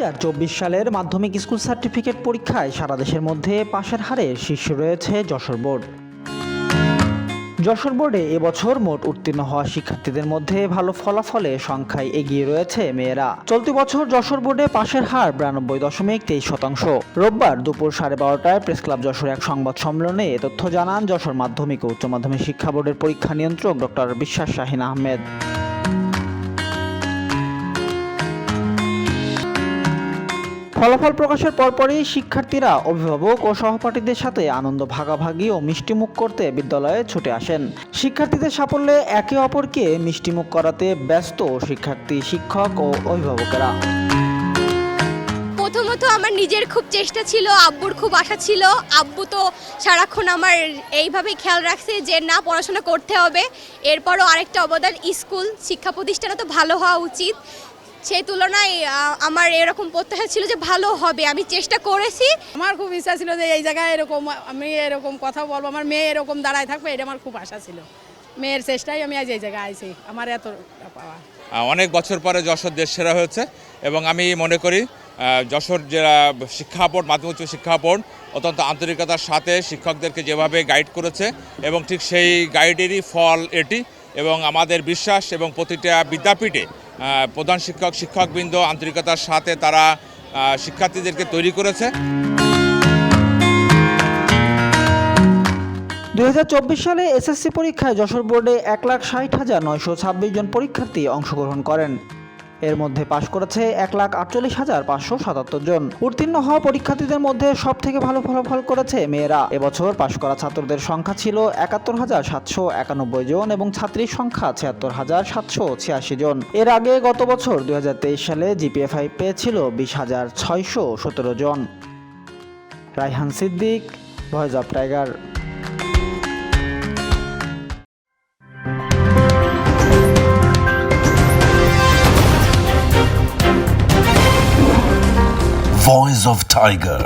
2024 সালের মাধ্যমিক school certificate পরীক্ষায় সারা দেশের মধ্যে পাশের হারে শীর্ষে রয়েছে যশোর বোর্ড। যশোর বোর্ডে এবছর মোট উত্তীর্ণ হওয়া শিক্ষার্থীদের মধ্যে ভালো ফলাফলে সংখ্যায় এগিয়ে রয়েছে মেয়েরা। চলতি বছর যশোর বোর্ডে পাশের হার 92.23%। রোববার দুপুর 12:30টায় প্রেস ক্লাব যশোর এক সংবাদ সম্মেলনে এ তথ্য জানান যশোর মাধ্যমিক ও উচ্চ মাধ্যমিক শিক্ষা বোর্ডের পরীক্ষা নিয়ন্ত্রক ডক্টর বিশ্বাস শাহিন আহমেদ। ফলাফল প্রকাশের পরপরই শিক্ষার্থীরা অভিভাবক ও সহপাঠীদের সাথে আনন্দ ভাগাভাগি ও মিষ্টিমুখ করতে বিদ্যালয়ে ছুটে আসেন। শিক্ষার্থীদের সাফল্যে একে অপরকে মিষ্টিমুখ করাতে ব্যস্ত শিক্ষার্থী, শিক্ষক ও অভিভাবকেরা। প্রথমত আমার নিজের খুব চেষ্টা ছিল, আব্বুর খুব আশা ছিল। আব্বু তো সারাক্ষণ আমার এইভাবেই খেয়াল রাখছে যে না, পড়াশোনা করতে হবে। এরপরও আরেকটা অবদান, স্কুল শিক্ষা প্রতিষ্ঠানে তো ভালো হওয়া উচিত। সেই তুলনায় আমার এরকম প্রত্যাশা ছিল যে ভালো হবে, আমি চেষ্টা করেছি। আমার খুব ইচ্ছা ছিল যে এই জায়গায় আমি এরকম কথা বলবো, আমার মেয়ে এরকম দাঁড়ায় থাকবে, এটা আমার খুব আশা ছিল। মেয়ের চেষ্টায় আমি আজ এই জায়গায় আইছি, আমার এত পাওয়া। অনেক বছর পরে যশোর দেশ সেরা হয়েছে এবং আমি মনে করি যশোর জেলা শিক্ষা বোর্ড, মাধ্যমিক উচ্চ শিক্ষা বোর্ড অত্যন্ত আন্তরিকতার সাথে শিক্ষকদেরকে যেভাবে গাইড করেছে এবং ঠিক সেই গাইডেরই ফল এটি। এবং আমাদের বিশ্বাস এবং প্রতিটা বিদ্যাপীঠে প্রধান শিক্ষকবৃন্দ আন্তরিকতার সাথে তারা শিক্ষার্থীদেরকে তৈরি করেছে। 2024 সালে এসএসসি পরীক্ষায় যশোর বোর্ডে 1,60,926 জন পরীক্ষার্থী অংশগ্রহণ করেন। এর মধ্যে পাশ করেছে 1,48,577 জন। উত্তীর্ণ হওয়া পরীক্ষার্থীদের মধ্যে সবথেকে ভালো ফলাফল করেছে মেয়েরা। এবছর পাশ করা ছাত্রদের সংখ্যা ছিল 71,791 জন এবং ছাত্রীর সংখ্যা 76,786 জন। এর আগে গত বছর 2023 সালে GPA-5 পেয়েছিল 20,617 জন। Rayhan Siddique, voice of tiger. Voice of Tiger.